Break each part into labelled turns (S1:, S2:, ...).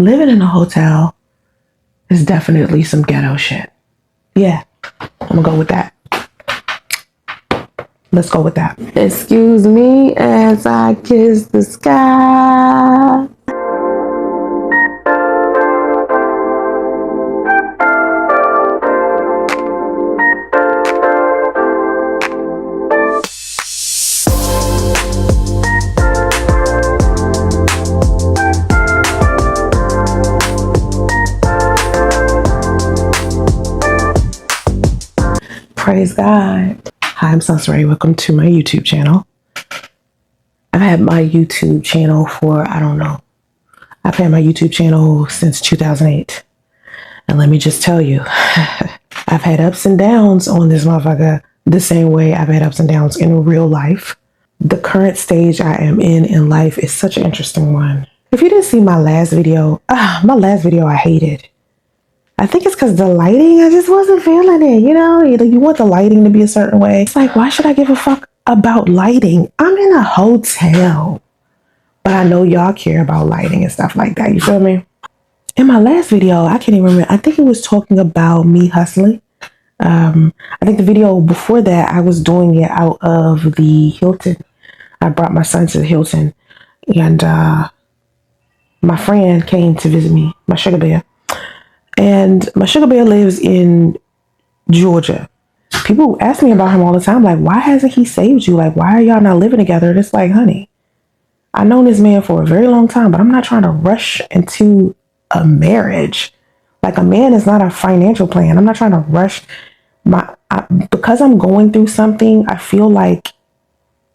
S1: living in a hotel is definitely some ghetto shit. Yeah, I'm gonna go with that. Let's go with that. Excuse me as I kiss the sky. Praise God. Hi, I'm Sunseray. Welcome to my YouTube channel. I've had my YouTube channel for, I've had my YouTube channel since 2008. And let me just tell you, I've had ups and downs on this motherfucker the same way I've had ups and downs in real life. The current stage I am in life is such an interesting one. If you didn't see my last video I hated. I think it's because the lighting, I just wasn't feeling it, you want the lighting to be a certain way. It's like, why should I give a fuck about lighting? I'm in a hotel, but I know y'all care about lighting and stuff like that. You feel me? In my last video, I can't even remember. I think it was talking about me hustling. I think the video before that, I was doing it out of the Hilton. I brought my son to the Hilton, and my friend came to visit me, my sugar bear. And my sugar bear lives in Georgia. People ask me about him all the time, like, why hasn't he saved you? Like, why are y'all not living together? And it's like, honey, I've known this man for a very long time, but I'm not trying to rush into a marriage. Like, a man is not a financial plan. I'm not trying to rush because I'm going through something. I feel like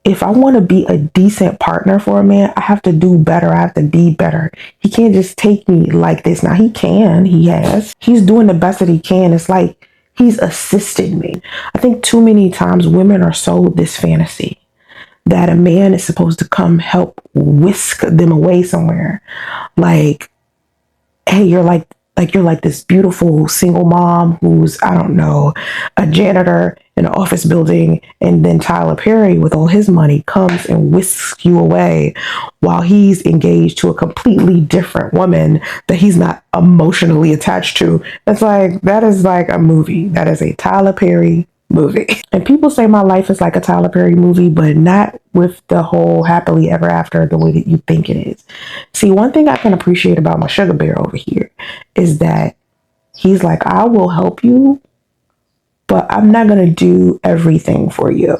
S1: if I want to be a decent partner for a man, I have to do better. I have to be better. He can't just take me like this. Now he can, he's doing the best that he can. It's like he's assisted me. I think too many times women are sold this fantasy that a man is supposed to come help whisk them away somewhere. Like, hey, you're like this beautiful single mom who's, a janitor in an office building, and then Tyler Perry with all his money comes and whisks you away while he's engaged to a completely different woman that he's not emotionally attached to. It's like, that is like a movie. That is a Tyler Perry movie. And people say my life is like a Tyler Perry movie, but not with the whole happily ever after the way that you think it is. See, one thing I can appreciate about my sugar bear over here is that he's like, I will help you, but I'm not going to do everything for you.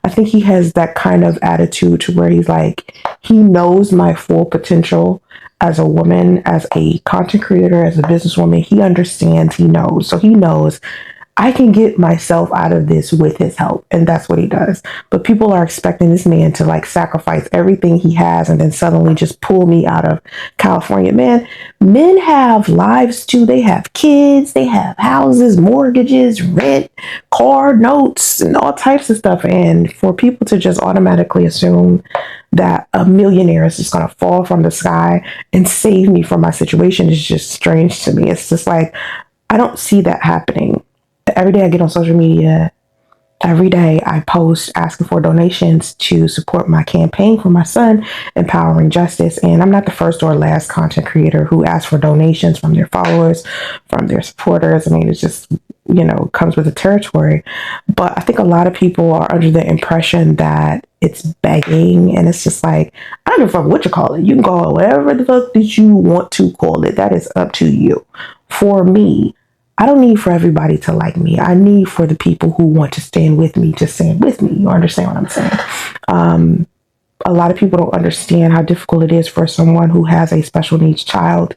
S1: I think he has that kind of attitude to where he's like, he knows my full potential as a woman, as a content creator, as a businesswoman. He understands, he knows. So he knows I can get myself out of this with his help. And that's what he does. But people are expecting this man to like sacrifice everything he has and then suddenly just pull me out of California. Man, men have lives too. They have kids, they have houses, mortgages, rent, car notes, and all types of stuff. And for people to just automatically assume that a millionaire is just going to fall from the sky and save me from my situation is just strange to me. It's just like, I don't see that happening. Every day I get on social media, every day I post asking for donations to support my campaign for my son, Empowering Justice. And I'm not the first or last content creator who asks for donations from their followers, from their supporters. I mean, it's just, comes with the territory. But I think a lot of people are under the impression that it's begging. And it's just like, I don't give a fuck what you call it. You can call it whatever the fuck that you want to call it. That is up to you. For me, I don't need for everybody to like me. I need for the people who want to stand with me to stand with me. You understand what I'm saying? A lot of people don't understand how difficult it is for someone who has a special needs child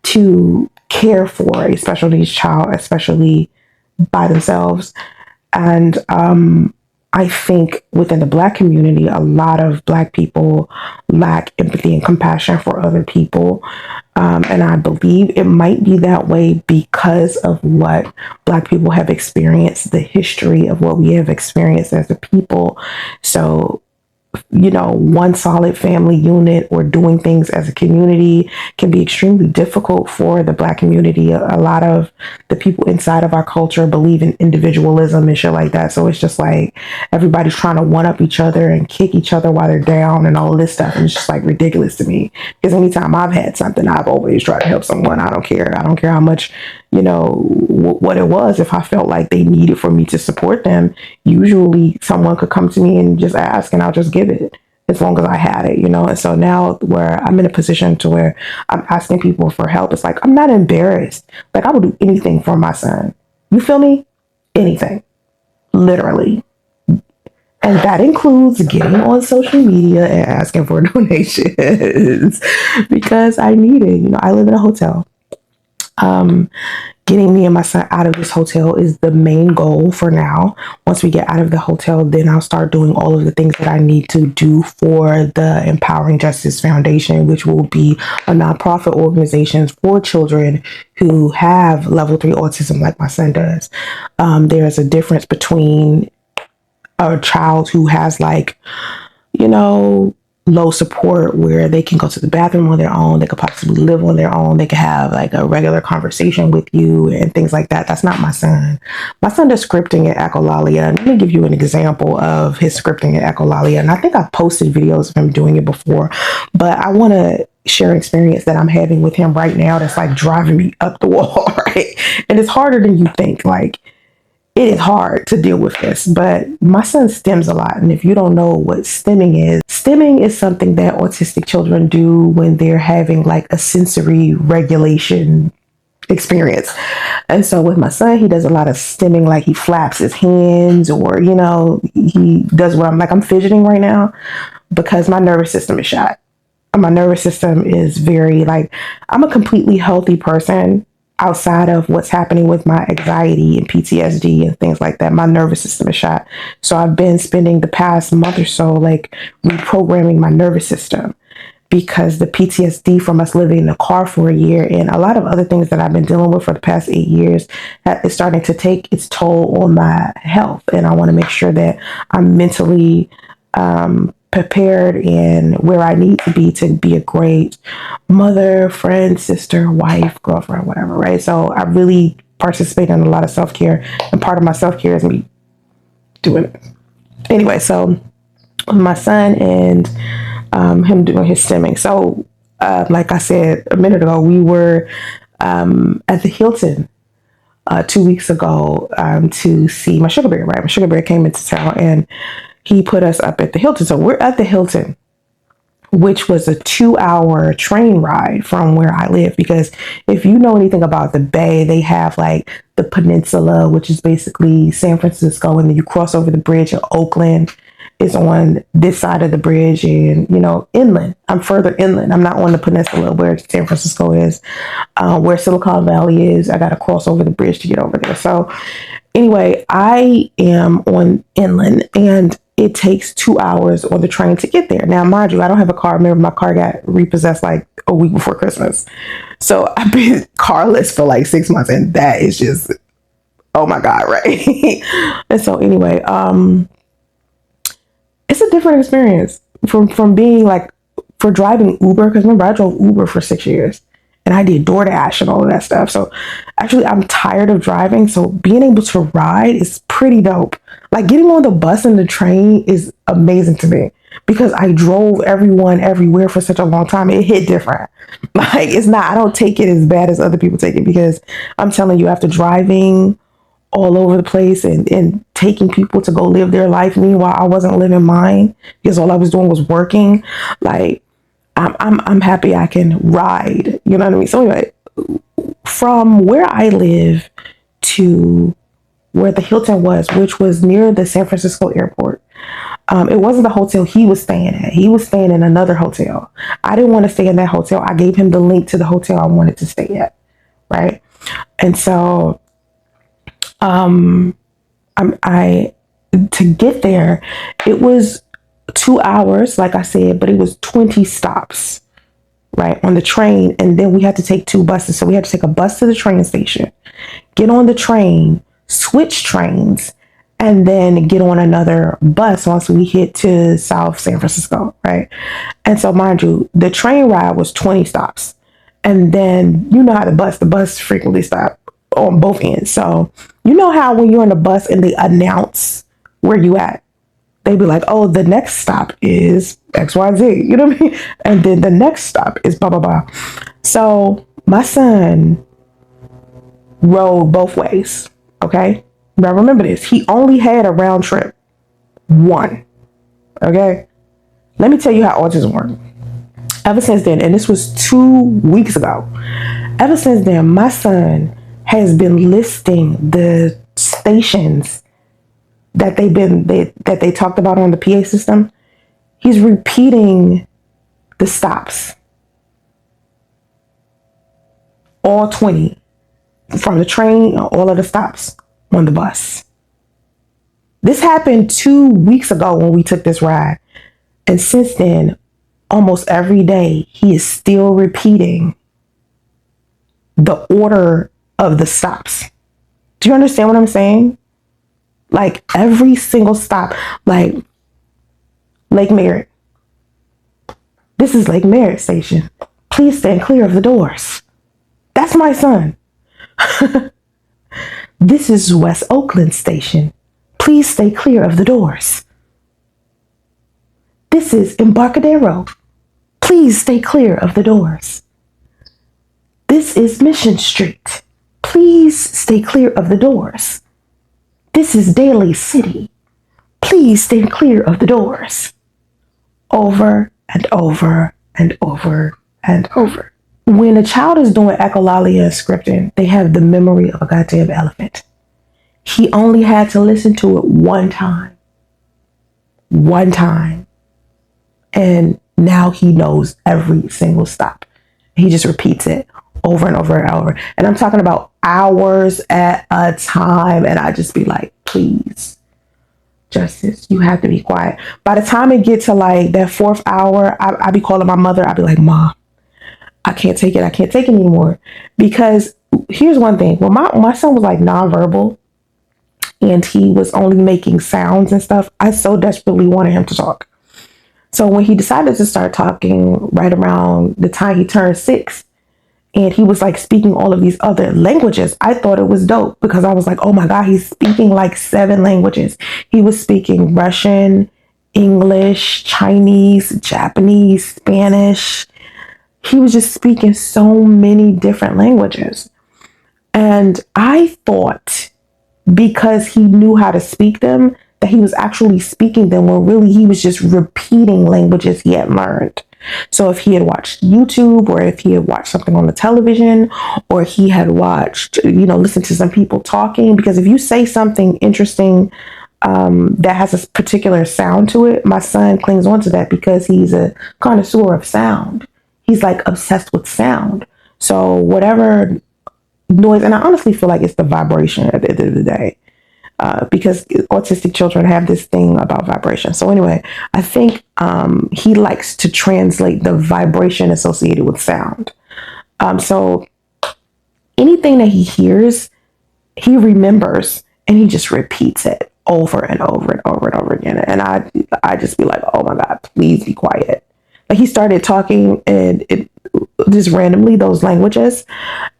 S1: to care for a special needs child, especially by themselves. And I think within the Black community, a lot of Black people lack empathy and compassion for other people. And I believe it might be that way because of what Black people have experienced, the history of what we have experienced as a people. So one solid family unit or doing things as a community can be extremely difficult for the Black community. A lot of the people inside of our culture believe in individualism and shit like that. So it's just like everybody's trying to one up each other and kick each other while they're down and all this stuff. And it's just like ridiculous to me, because anytime I've had something, I've always tried to help someone. I don't care. I don't care how much, what it was. If I felt like they needed for me to support them, usually someone could come to me and just ask, and I'll just give it as long as I had it. And so now where I'm in a position to where I'm asking people for help, it's like I'm not embarrassed. Like, I would do anything for my son. You feel me? Anything, literally. And that includes getting on social media and asking for donations because I need it. I live in a hotel. Getting me and my son out of this hotel is the main goal for now. Once we get out of the hotel, then I'll start doing all of the things that I need to do for the Empowering Justice Foundation, which will be a nonprofit organization for children who have level 3 autism like my son does. There's a difference between a child who has low support, where they can go to the bathroom on their own, they could possibly live on their own, they could have like a regular conversation with you and things like that. That's not my son. My son does scripting at Echolalia. And let me give you an example of his scripting at Echolalia. And I think I've posted videos of him doing it before, but I want to share an experience that I'm having with him right now that's like driving me up the wall, right? And it's harder than you think. Like, it is hard to deal with this, but my son stims a lot. And if you don't know what stimming is something that autistic children do when they're having like a sensory regulation experience. And so with my son, he does a lot of stimming, like he flaps his hands, or, he does what I'm fidgeting right now because my nervous system is shot. My nervous system is very I'm a completely healthy person. Outside of what's happening with my anxiety and PTSD and things like that, my nervous system is shot. So I've been spending the past month or so reprogramming my nervous system, because the PTSD from us living in the car for a year and a lot of other things that I've been dealing with for the past 8 years is starting to take its toll on my health. And I want to make sure that I'm mentally prepared and where I need to be a great mother, friend, sister, wife, girlfriend, whatever, right? So I really participate in a lot of self-care, and part of my self-care is me doing it. Anyway, so my son and him doing his stimming. So like I said a minute ago, we were at the Hilton 2 weeks ago to see my sugar bear, right? My sugar bear came into town and he put us up at the Hilton. So we're at the Hilton, which was a 2-hour train ride from where I live. Because if you know anything about the Bay, they have the peninsula, which is basically San Francisco, and then you cross over the bridge, and Oakland is on this side of the bridge, and inland. I'm further inland. I'm not on the peninsula where San Francisco is, where Silicon Valley is. I got to cross over the bridge to get over there. So anyway, I am on inland, and it takes 2 hours on the train to get there. Now, mind you, I don't have a car. Remember, my car got repossessed a week before Christmas. So I've been carless for 6 months, and that is just, oh my God, right? And so anyway, it's a different experience from being for driving Uber. Because remember, I drove Uber for 6 years. And I did DoorDash and all of that stuff. So actually, I'm tired of driving. So being able to ride is pretty dope. Getting on the bus and the train is amazing to me, because I drove everyone everywhere for such a long time. It hit different. It's not, I don't take it as bad as other people take it, because I'm telling you, after driving all over the place and taking people to go live their life, meanwhile, I wasn't living mine because all I was doing was working. I'm happy I can ride, you know what I mean? So anyway, from where I live to where the Hilton was, which was near the San Francisco airport, it wasn't the hotel he was staying at. He was staying in another hotel. I didn't want to stay in that hotel. I gave him the link to the hotel I wanted to stay at, right? And so I to get there, it was 2 hours, like I said, but it was 20 stops, right, on the train. And then we had to take 2 buses. So we had to take a bus to the train station, get on the train, switch trains, and then get on another bus once we hit to South San Francisco, right? And so, mind you, the train ride was 20 stops. And then you know how the bus frequently stop on both ends. So you know how when you're on the bus and they announce where you at, they be like, oh, the next stop is XYZ. You know what I mean? And then the next stop is blah, blah, blah. So my son rode both ways. Okay. Now remember this. He only had a round trip. One. Okay. Let me tell you how autism works. Ever since then, and this was 2 weeks ago, ever since then, my son has been listing the stations that they talked about on the PA system. He's repeating the stops, all 20, from the train, all of the stops on the bus. This happened 2 weeks ago when we took this ride, and since then, almost every day, he is still repeating the order of the stops. Do you understand what I'm saying? Like every single stop, like Lake Merritt. This is Lake Merritt Station. Please stand clear of the doors. That's my son. This is West Oakland Station. Please stay clear of the doors. This is Embarcadero. Please stay clear of the doors. This is Mission Street. Please stay clear of the doors. This is Daly City. Please stay clear of the doors. Over and over and over and over. When a child is doing echolalia scripting, they have the memory of a goddamn elephant. He only had to listen to it one time. One time. And now he knows every single stop. He just repeats it over and over and over. And I'm talking about hours at a time. And I just be like, please, Justice, you have to be quiet. By the time it gets to like that 4th hour, I be calling my mother. I be like, Mom, I can't take it. I can't take it anymore. Because here's one thing. When my son was like nonverbal and he was only making sounds and stuff, I so desperately wanted him to talk. So when he decided to start talking right around the time he turned 6, and he was like speaking all of these other languages, I thought it was dope because I was like, oh my God, he's speaking like 7 languages. He was speaking Russian, English, Chinese, Japanese, Spanish. He was just speaking so many different languages. And I thought because he knew how to speak them, that he was actually speaking them, when really he was just repeating languages he had learned. So if he had watched YouTube, or if he had watched something on the television, or he had watched, listened to some people talking, because if you say something interesting that has a particular sound to it, my son clings on to that because he's a connoisseur of sound. He's like obsessed with sound. So whatever noise, and I honestly feel like it's the vibration at the end of the day. Because autistic children have this thing about vibration. So anyway, I think he likes to translate the vibration associated with sound. So anything that he hears, he remembers, and he just repeats it over and over and over and over again. And I just be like, oh my God, please be quiet. Like he started talking and it just randomly those languages.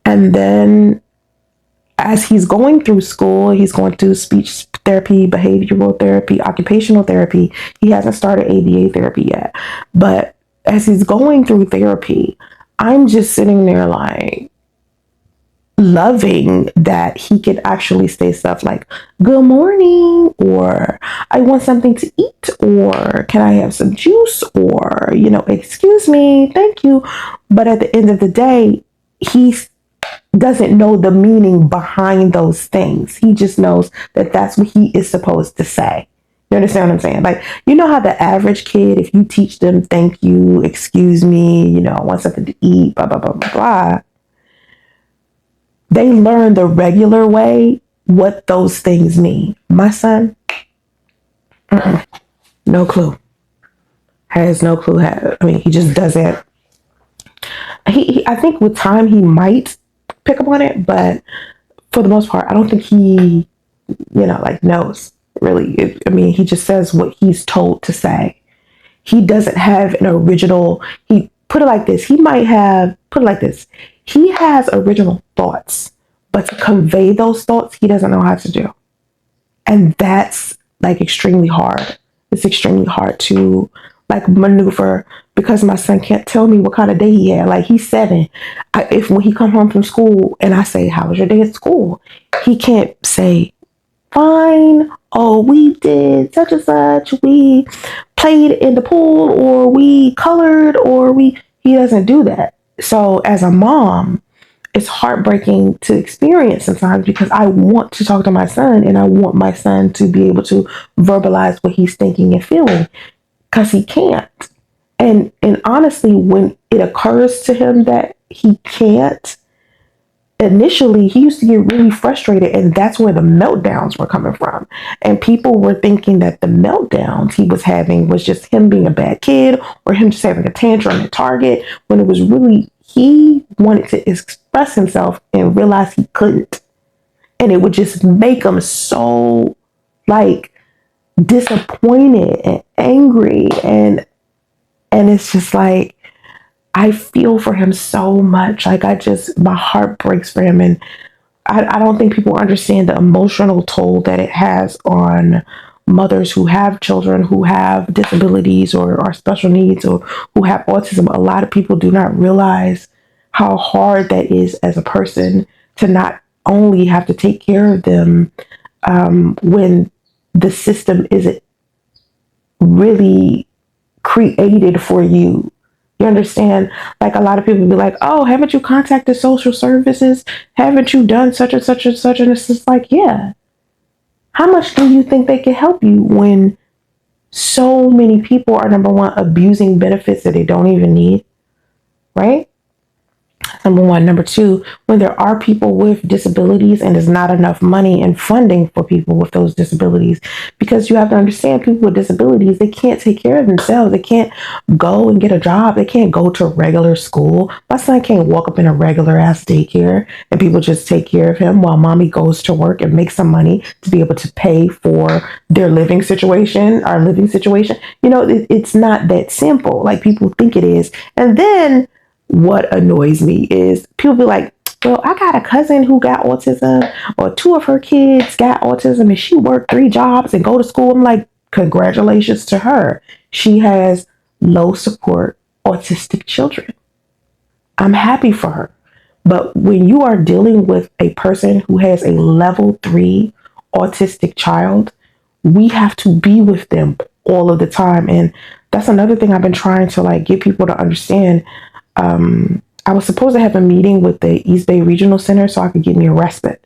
S1: And then as he's going through school, he's going through speech therapy, behavioral therapy, occupational therapy. He hasn't started ABA therapy yet. But as he's going through therapy, I'm just sitting there like loving that he could actually say stuff like, good morning, or I want something to eat, or can I have some juice, or, excuse me, thank you. But at the end of the day, he's doesn't know the meaning behind those things. He just knows that that's what he is supposed to say. You understand what I'm saying? Like, you know how the average kid, if you teach them thank you, excuse me, I want something to eat, blah, blah, blah, blah, blah, they learn the regular way what those things mean. My son, no clue. Has no clue. He just doesn't. I think with time he might pick up on it, but for the most part, I don't think he, knows. really. I mean, he just says what he's told to say. He doesn't have an original. He put it like this. He might have put it like this. He has original thoughts, but to convey those thoughts, he doesn't know how to do. And that's like extremely hard. It's extremely hard to like maneuver because my son can't tell me what kind of day he had. Like he's 7. If when he come home from school and I say, "How was your day at school?" He can't say, "Fine. Oh, we did such and such. We played in the pool, or we colored, or we." He doesn't do that. So as a mom, it's heartbreaking to experience sometimes because I want to talk to my son and I want my son to be able to verbalize what he's thinking and feeling because he can't. And honestly, when it occurs to him that he can't, initially he used to get really frustrated, and that's where the meltdowns were coming from. And people were thinking that the meltdowns he was having was just him being a bad kid or him just having a tantrum at Target, when it was really he wanted to express himself and realized he couldn't. And it would just make him so like disappointed and angry, and it's just like I feel for him so much. Like my heart breaks for him. And I don't think people understand the emotional toll that it has on mothers who have children who have disabilities or are special needs or who have autism. A lot of people do not realize how hard that is as a person to not only have to take care of them when the system isn't really created for you. You understand? Like a lot of people be like, "Oh, haven't you contacted social services? Haven't you done such and such and such?" And it's just like, yeah. How much do you think they can help you when so many people are, number one, abusing benefits that they don't even need, right? Number one. Number two, when there are people with disabilities and there's not enough money and funding for people with those disabilities, because you have to understand people with disabilities, they can't take care of themselves. They can't go and get a job. They can't go to regular school. My son can't walk up in a regular ass daycare and people just take care of him while mommy goes to work and makes some money to be able to pay for their living situation, our living situation. You know, it's not that simple like people think it is. And then what annoys me is people be like, "Well, I got a cousin who got autism, or 2 of her kids got autism, and she worked 3 jobs and go to school." I'm like, congratulations to her. She has low support autistic children. I'm happy for her. But when you are dealing with a person who has a level 3 autistic child, we have to be with them all of the time. And that's another thing I've been trying to like get people to understand. I was supposed to have a meeting with the East Bay Regional Center so I could get me a respite,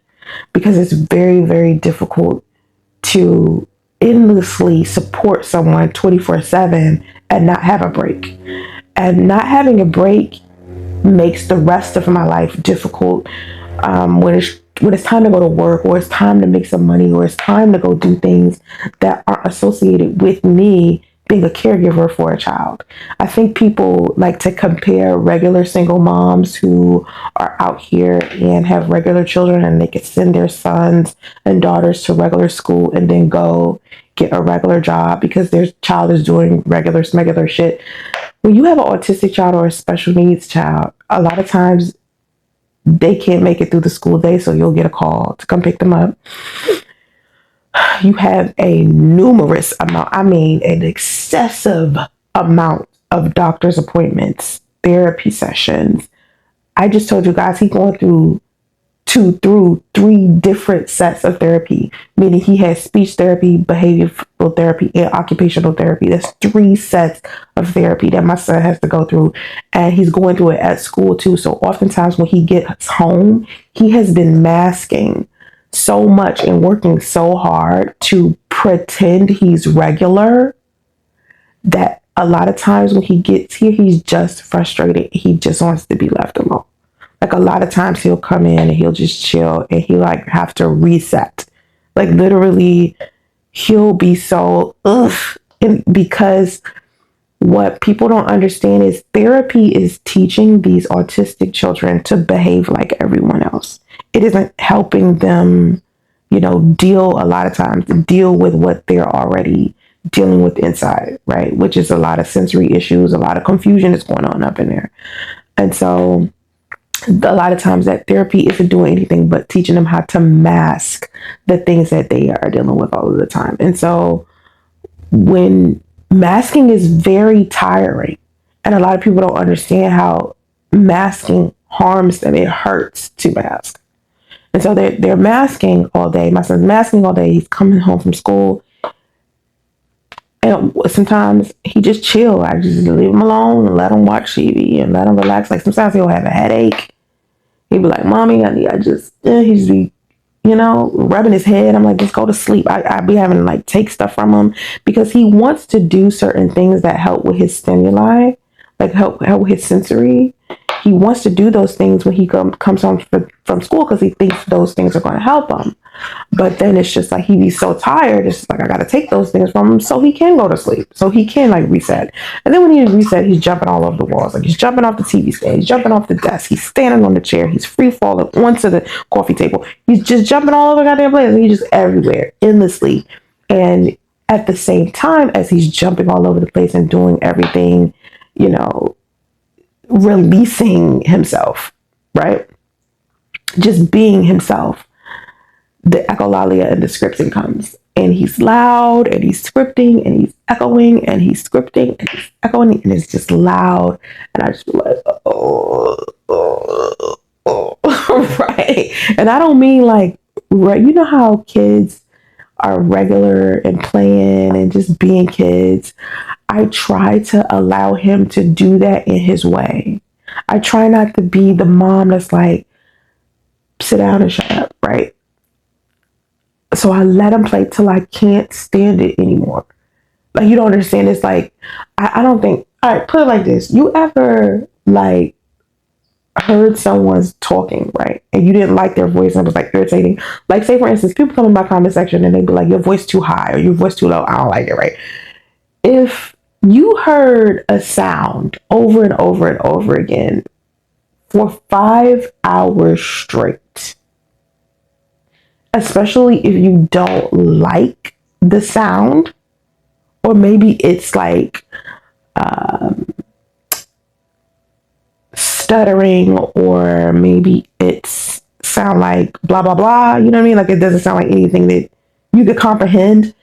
S1: because it's very, very difficult to endlessly support someone 24/7 and not have a break. And not having a break makes the rest of my life difficult. When it's time to go to work, or it's time to make some money, or it's time to go do things that aren't associated with me being a caregiver for a child. I think people like to compare regular single moms who are out here and have regular children, and they could send their sons and daughters to regular school and then go get a regular job because their child is doing regular smegular shit. When you have an autistic child or a special needs child, a lot of times they can't make it through the school day, so you'll get a call to come pick them up. You have a numerous amount, I mean, an excessive amount of doctor's appointments, therapy sessions. I just told you guys he's going through 3 different sets of therapy, meaning he has speech therapy, behavioral therapy, and occupational therapy. That's 3 sets of therapy that my son has to go through, and he's going through it at school too. So oftentimes when he gets home, he has been masking so much and working so hard to pretend he's regular that a lot of times when he gets here, he's just frustrated. He just wants to be left alone. Like a lot of times he'll come in and he'll just chill and he like have to reset. Like literally he'll be so and because what people don't understand is therapy is teaching these autistic children to behave like everyone else. It isn't helping them, deal a lot of times, deal with what they're already dealing with inside, right? Which is a lot of sensory issues, a lot of confusion is going on up in there. And so a lot of times that therapy isn't doing anything but teaching them how to mask the things that they are dealing with all of the time. And so when masking is very tiring, and a lot of people don't understand how masking harms them, it hurts to mask. And so they're masking all day. My son's masking all day. He's coming home from school. And sometimes he just chill. I just leave him alone and let him watch TV and let him relax. Like sometimes he'll have a headache. He'd be like, "Mommy, I just," he'd just be, rubbing his head. I'm like, just go to sleep. I'd be having to like take stuff from him because he wants to do certain things that help with his stimuli, like help with his sensory. He wants to do those things when he comes home from school because he thinks those things are going to help him. But then it's just like he be so tired. It's like I got to take those things from him so he can go to sleep, so he can like reset. And then when he reset, he's jumping all over the walls. Like he's jumping off the TV stand, he's jumping off the desk, he's standing on the chair, he's free falling onto the coffee table. He's just jumping all over the goddamn place. And he's just everywhere endlessly. And at the same time as he's jumping all over the place and doing everything, releasing himself, right? Just being himself. The echolalia and the scripting comes, and he's loud and he's scripting and he's echoing and he's scripting and he's echoing and it's just loud, and I just be like, right. And I don't mean like, right, how kids are regular and playing and just being kids. I try to allow him to do that in his way. I try not to be the mom that's like, sit down and shut up, right? So I let him play till I can't stand it anymore. Like, you don't understand. It's like, I don't think, all right, put it like this. You ever like heard someone's talking, right? And you didn't like their voice and it was like irritating. Like, say for instance, people come in my comment section and they be like, your voice too high or your voice too low. I don't like it, right? If you heard a sound over and over and over again for 5 hours straight, especially if you don't like the sound, or maybe it's like stuttering, or maybe it's sound like blah blah blah, you know what I mean? Like it doesn't sound like anything that you could comprehend.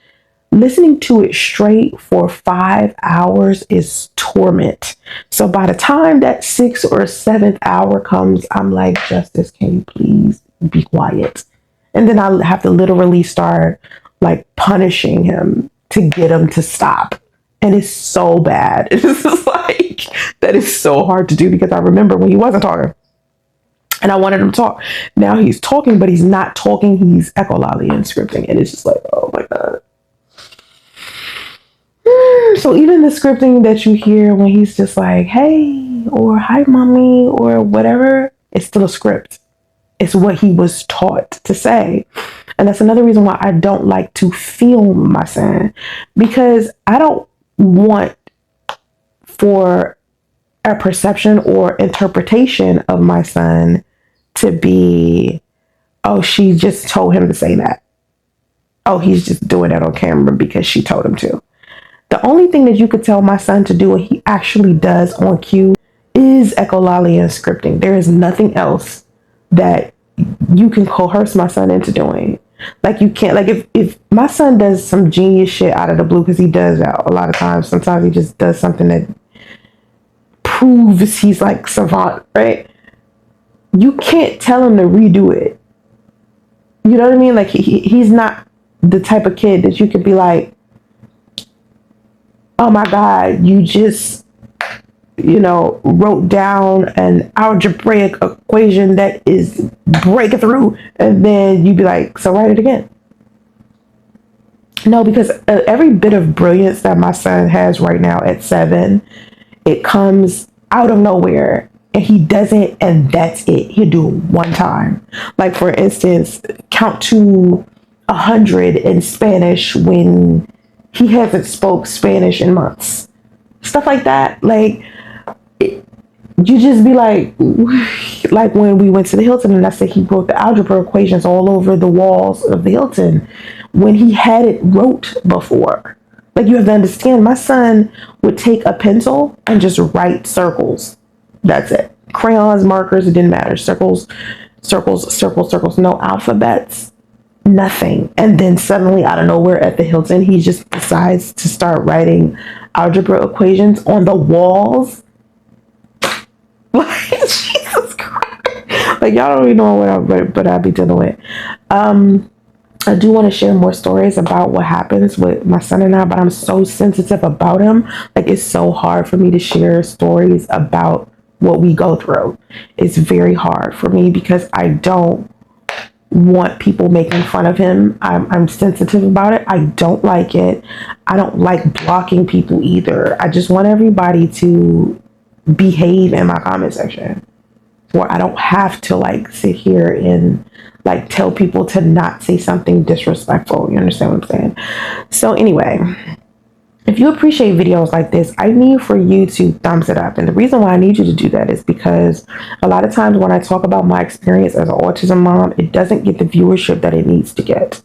S1: Listening to it straight for 5 hours is torment. So by the time that 6th or 7th hour comes, I'm like, Justice, can you please be quiet? And then I have to literally start like punishing him to get him to stop. And it's so bad. It's just like, that is so hard to do because I remember when he wasn't talking and I wanted him to talk. Now he's talking, but he's not talking. He's echolalia and scripting. And it's just like, oh my God. So even the scripting that you hear when he's just like, hey, or hi, mommy, or whatever, it's still a script. It's what he was taught to say. And that's another reason why I don't like to film my son, because I don't want for a perception or interpretation of my son to be, oh, she just told him to say that. Oh, he's just doing that on camera because she told him to. The only thing that you could tell my son to do, what he actually does on cue, is echolalia and scripting. There is nothing else that you can coerce my son into doing. Like you can't, like if my son does some genius shit out of the blue, because he does that a lot of times. Sometimes he just does something that proves he's like savant, right? You can't tell him to redo it. You know what I mean? Like he's not the type of kid that you could be like, oh my God, you just, wrote down an algebraic equation that is breakthrough, and then you'd be like, so write it again. No, because every bit of brilliance that my son has right now at 7, it comes out of nowhere, and he does it, and that's it. He'll do it one time. Like, for instance, count to 100 in Spanish when he hasn't spoke Spanish in months. Stuff like that. Like, you just be like, like when we went to the Hilton and I said he wrote the algebra equations all over the walls of the Hilton when he had it wrote before. Like, you have to understand, my son would take a pencil and just write circles. That's it. Crayons, markers, it didn't matter. Circles, circles, circles, circles. No alphabets, nothing. And then suddenly, out of nowhere at the Hilton, he just decides to start writing algebra equations on the walls. Like, Jesus Christ. Like, y'all don't even know what I'd be dealing with. I do want to share more stories about what happens with my son and I, but I'm so sensitive about him. Like, it's so hard for me to share stories about what we go through. It's very hard for me because I don't want people making fun of him. I'm sensitive about it. I don't like it. I don't like blocking people either. I just want everybody to behave in my comment section, where I don't have to like sit here and like tell people to not say something disrespectful. You understand what I'm saying? So anyway, if you appreciate videos like this, I need for you to thumbs it up. And the reason why I need you to do that is because a lot of times when I talk about my experience as an autism mom, it doesn't get the viewership that it needs to get.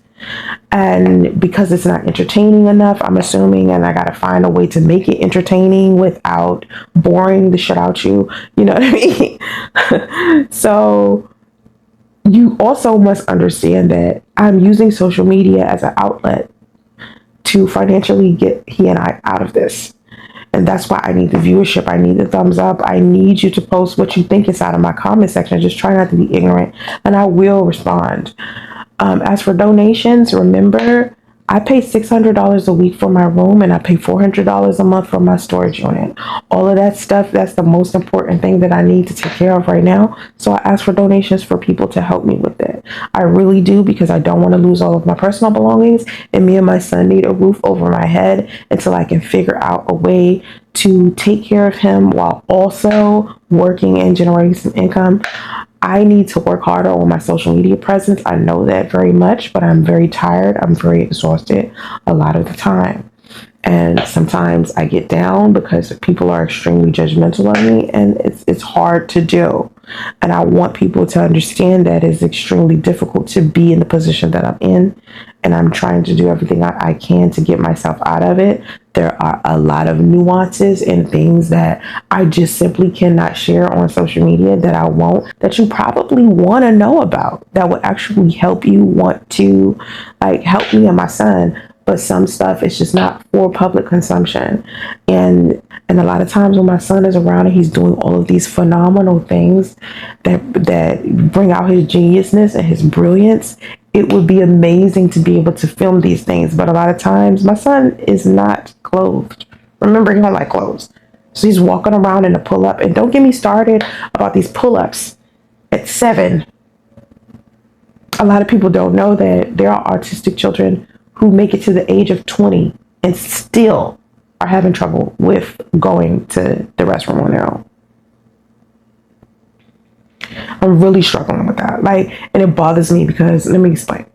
S1: And because it's not entertaining enough, I'm assuming, and I got to find a way to make it entertaining without boring the shit out you. You know what I mean? So you also must understand that I'm using social media as an outlet to financially get he and I out of this. And that's why I need the viewership. I need the thumbs up. I need you to post what you think inside of my comment section. Just try not to be ignorant, and I will respond. As for donations, remember, I pay $600 a week for my room, and I pay $400 a month for my storage unit. All of that stuff, that's the most important thing that I need to take care of right now. So I ask for donations for people to help me with it. I really do, because I don't want to lose all of my personal belongings, and me and my son need a roof over my head until I can figure out a way to take care of him while also working and generating some income. I need to work harder on my social media presence. I know that very much, but I'm very tired. I'm very exhausted a lot of the time. And sometimes I get down because people are extremely judgmental of me, and it's hard to do. And I want people to understand that it's extremely difficult to be in the position that I'm in. And I'm trying to do everything I can to get myself out of it. There are a lot of nuances and things that I just simply cannot share on social media that you probably want to know about, that would actually help you want to like help me and my son. But some stuff is just not for public consumption. And a lot of times when my son is around and he's doing all of these phenomenal things that bring out his geniusness and his brilliance, it would be amazing to be able to film these things. But a lot of times my son is not clothed. Remember, he don't like clothes. So he's walking around in a pull-up. And don't get me started about these pull-ups at 7. A lot of people don't know that there are autistic children who make it to the age of 20 and still are having trouble with going to the restroom on their own. I'm really struggling with that. And it bothers me because, let me explain.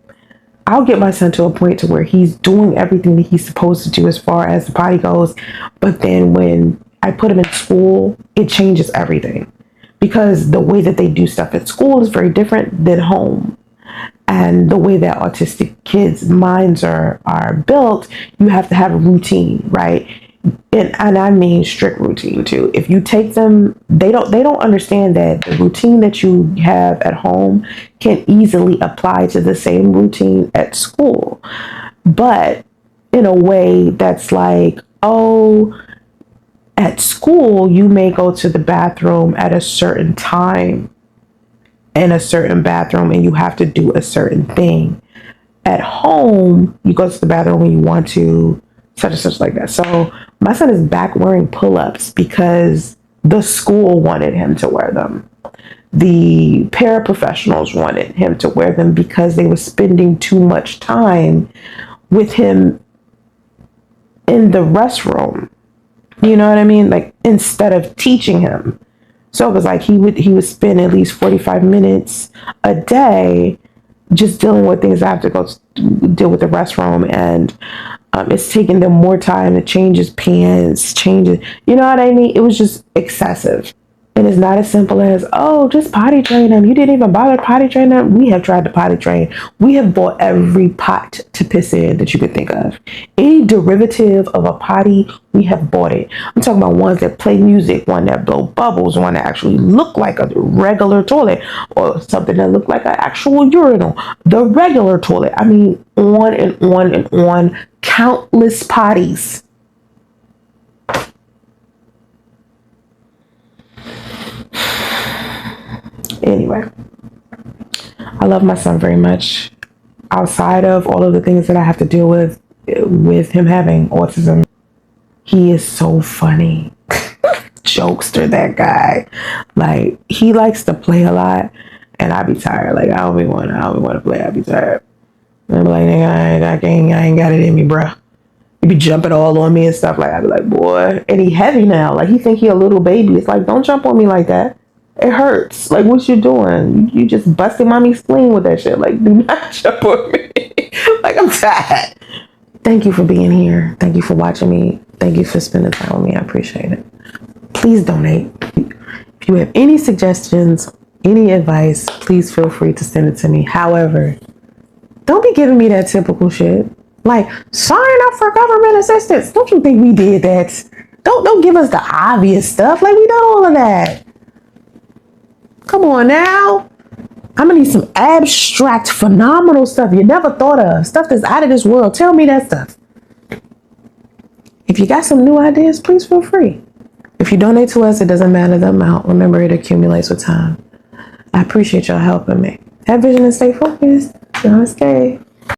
S1: I'll get my son to a point to where he's doing everything that he's supposed to do as far as the potty goes. But then when I put him in school, it changes everything. Because the way that they do stuff at school is very different than home. And the way that autistic kids' minds are built, you have to have a routine, right? And I mean strict routine too. If you take them, they don't understand that the routine that you have at home can easily apply to the same routine at school. But in a way that's like, oh, at school, you may go to the bathroom at a certain time in a certain bathroom and you have to do a certain thing. At home, you go to the bathroom when you want to, such and such like that. So my son is back wearing pull-ups because the school wanted him to wear them. The paraprofessionals wanted him to wear them because they were spending too much time with him in the restroom. You know what I mean? Like, instead of teaching him. So it was like he would spend at least 45 minutes a day just dealing with things. I have to go deal with the restroom, and it's taking them more time to change his pants, you know what I mean? It was just excessive. And it's not as simple as, oh, just potty train them. You didn't even bother potty train them. We have tried to potty train. We have bought every pot to piss in that you could think of. Any derivative of a potty, we have bought it. I'm talking about ones that play music, one that blow bubbles, one that actually look like a regular toilet, or something that look like an actual urinal. The regular toilet. I mean, on and on and on. Countless potties. Anyway, I love my son very much. Outside of all of the things that I have to deal with him having autism, he is so funny. Jokester, that guy. Like, he likes to play a lot, and I be tired. Like, I don't be want to play. I be tired. And I be like, nigga, I ain't got it in me, bruh. He be jumping all on me and stuff. Like, I be like, boy, and he heavy now. Like, he think he a little baby. It's like, don't jump on me like that. It hurts. Like, what you doing? You just busted mommy's spleen with that shit. Like, do not jump on me. Like, I'm tired. Thank you for being here. Thank you for watching me. Thank you for spending time with me. I appreciate it. Please donate. If you have any suggestions, any advice, please feel free to send it to me. However, don't be giving me that typical shit. Like, sign up for government assistance. Don't you think we did that? Don't give us the obvious stuff. Like, we done all of that. Come on now. I'm gonna need some abstract, phenomenal stuff you never thought of. Stuff that's out of this world. Tell me that stuff. If you got some new ideas, please feel free. If you donate to us, it doesn't matter the amount. Remember, it accumulates with time. I appreciate y'all helping me. Have vision and stay focused. Namaste.